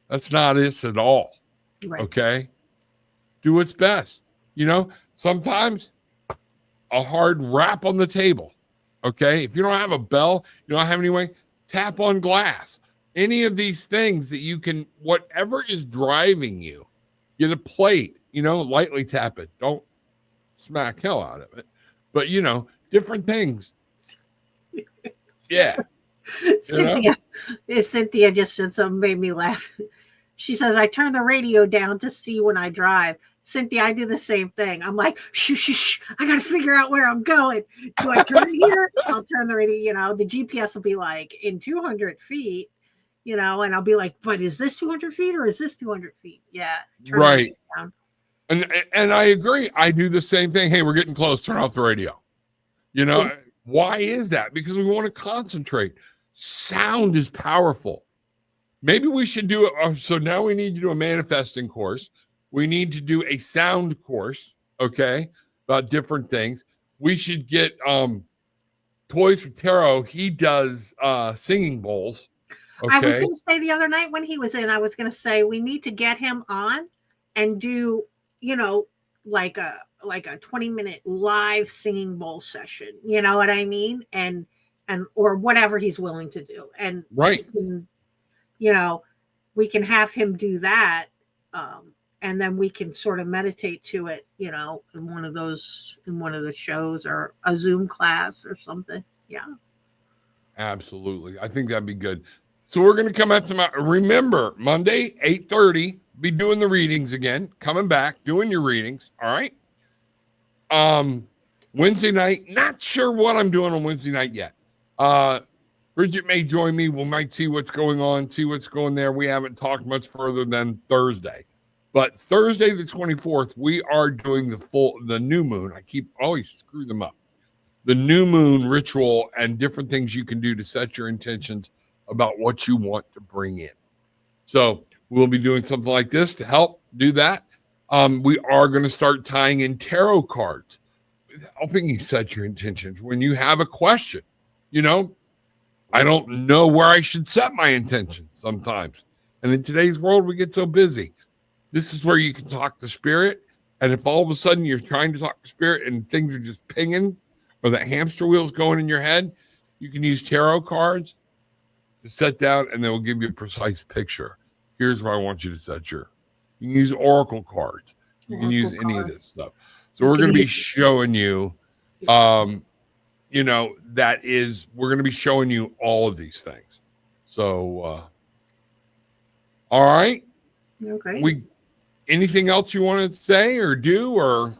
A: That's not it at all.
B: Right.
A: Okay. Do what's best. You know, sometimes a hard rap on the table. Okay. If you don't have a bell, you don't have any way, tap on glass. Any of these things that you can, whatever is driving you, get a plate, you know, lightly tap it. Don't smack hell out of it. But, you know, different things. Yeah.
B: Cynthia just said something made me laugh. She says, I turn the radio down to see when I drive. Cynthia, I do the same thing. I'm like, shh, I got to figure out where I'm going. Do I turn here? I'll turn the radio, you know, the GPS will be like in 200 feet, you know, and I'll be like, but is this 200 feet or is this 200 feet? Yeah.
A: Right. And I agree. I do the same thing. Hey, we're getting close. Turn off the radio. You know, why is that? Because we want to concentrate. Sound is powerful. Maybe we should do it. So now we need to do a manifesting course. We need to do a sound course, okay, about different things. We should get Toys for Tarot. He does singing bowls. Okay?
B: I was going to say the other night when he was in, I was going to say we need to get him on and do, you know, like a 20-minute live singing bowl session. You know what I mean? And or whatever he's willing to do. And
A: right.
B: You know, we can have him do that. And then we can sort of meditate to it, you know, in one of the shows or a Zoom class or something. Yeah.
A: Absolutely. I think that'd be good. So we're going to come at some, remember, Monday, 8:30, be doing the readings again, coming back, doing your readings. All right. Wednesday night, not sure what I'm doing on Wednesday night yet. Brigitte may join me. We might see what's going on, see what's going there. We haven't talked much further than Thursday. But Thursday, the 24th, we are doing the new moon. I always screw them up. The new moon ritual and different things you can do to set your intentions about what you want to bring in. So we'll be doing something like this to help do that. We are going to start tying in tarot cards, helping you set your intentions. When you have a question, you know, I don't know where I should set my intentions sometimes. And in today's world, we get so busy. This is where you can talk to spirit. And if all of a sudden you're trying to talk to spirit and things are just pinging or the hamster wheel's going in your head, you can use tarot cards to set down and they will give you a precise picture. Here's where I want you to set your. You can use oracle cards. You can use any of this stuff. So we're going to be showing you, you know, we're going to be showing you all of these things. So, all right.
B: Okay.
A: Anything else you want to say or do or?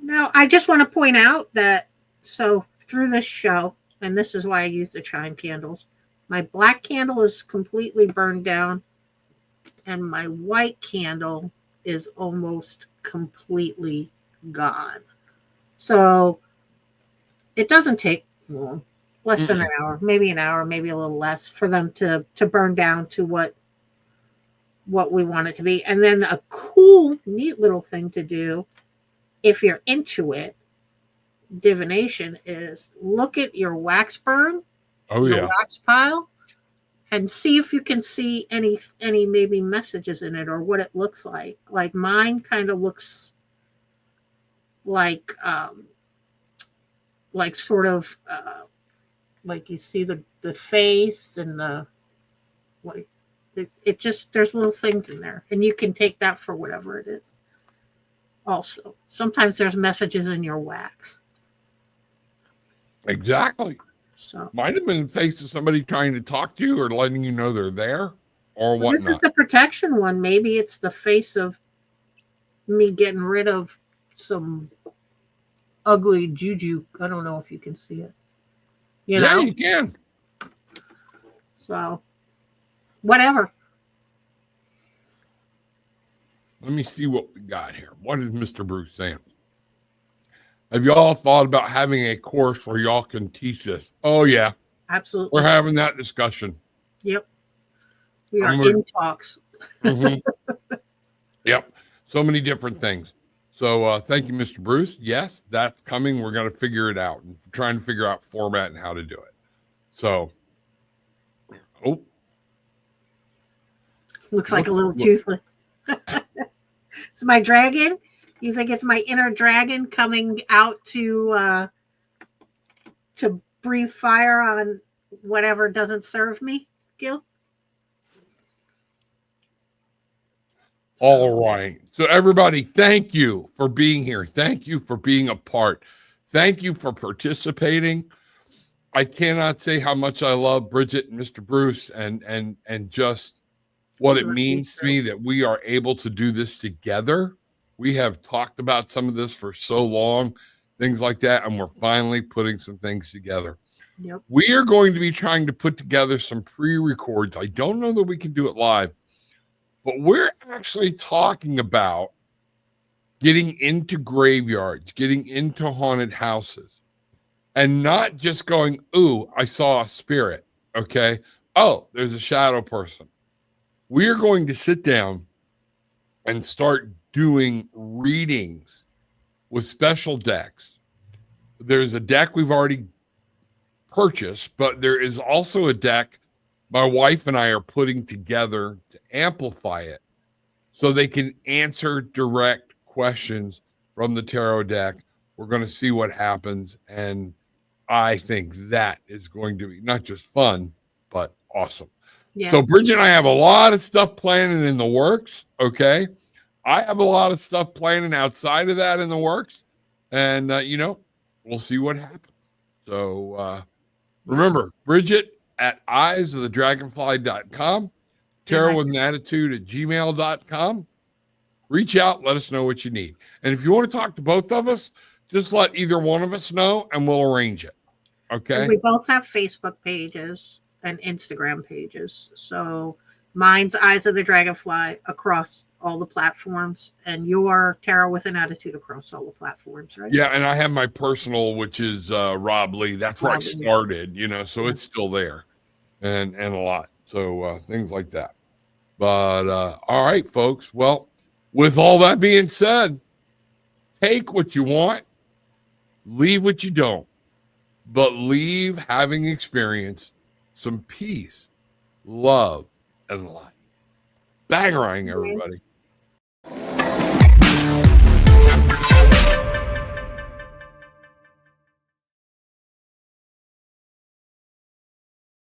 B: No, I just want to point out that, so through this show, and this is why I use the chime candles, my black candle is completely burned down and my white candle is almost completely gone. So it doesn't take long, less than an hour, maybe a little less for them to burn down to what we want it to be. And then a cool, neat little thing to do, if you're into it, divination, is look at your wax burn, wax pile, and see if you can see any maybe messages in it or what it looks like. Like mine kind of looks like sort of like you see the face and the like. It just, there's little things in there and you can take that for whatever it is. Also, sometimes there's messages in your wax.
A: Exactly.
B: So
A: might have been the face of somebody trying to talk to you or letting you know they're there or whatnot.
B: This is the protection one. Maybe it's the face of me getting rid of some ugly juju. I don't know if you can see it. You know?
A: You can.
B: So whatever.
A: Let me see what we got here. What is Mr. Bruce saying? Have y'all thought about having a course where y'all can teach this? Oh, yeah.
B: Absolutely.
A: We're having that discussion.
B: Yep. We are in talks.
A: Yep. So many different things. So thank you, Mr. Bruce. Yes, that's coming. We're going to figure it out and trying to figure out format and how to do it. So,
B: looks like a little toothless. It's my dragon. You think it's my inner dragon coming out to breathe fire on whatever doesn't serve me, Gil?
A: All right. So everybody, thank you for being here. Thank you for being a part. Thank you for participating. I cannot say how much I love Brigitte and Mr. Bruce and just what it means to me that we are able to do this together. We have talked about some of this for so long, things like that, and we're finally putting some things together.
B: Yep.
A: We are going to be trying to put together some pre-records. I don't know that we can do it live, but we're actually talking about getting into graveyards, getting into haunted houses, and not just going, ooh, I saw a spirit. Okay. Oh, there's a shadow person. We are going to sit down and start doing readings with special decks. There's a deck we've already purchased, but there is also a deck my wife and I are putting together to amplify it so they can answer direct questions from the tarot deck. We're going to see what happens. And I think that is going to be not just fun, but awesome. Yeah. So Bridget and I have a lot of stuff planning in the works. Okay. I have a lot of stuff planning outside of that in the works. And, we'll see what happens. So remember, Bridget at eyesofthedragonfly.com, tarotwithanattitude@gmail.com. Reach out, let us know what you need. And if you want to talk to both of us, just let either one of us know and we'll arrange it. Okay.
B: And we both have Facebook pages and Instagram pages. So mine's Eyes of the Dragonfly across all the platforms, and your Tarot with an Attitude across all the platforms, right?
A: Yeah, and I have my personal, which is Rob Lee. That's where I started, so it's still there, and a lot. So things like that. But all right, folks. Well, with all that being said, take what you want, leave what you don't, but leave having experienced some peace, love, and light. Bangarang, everybody.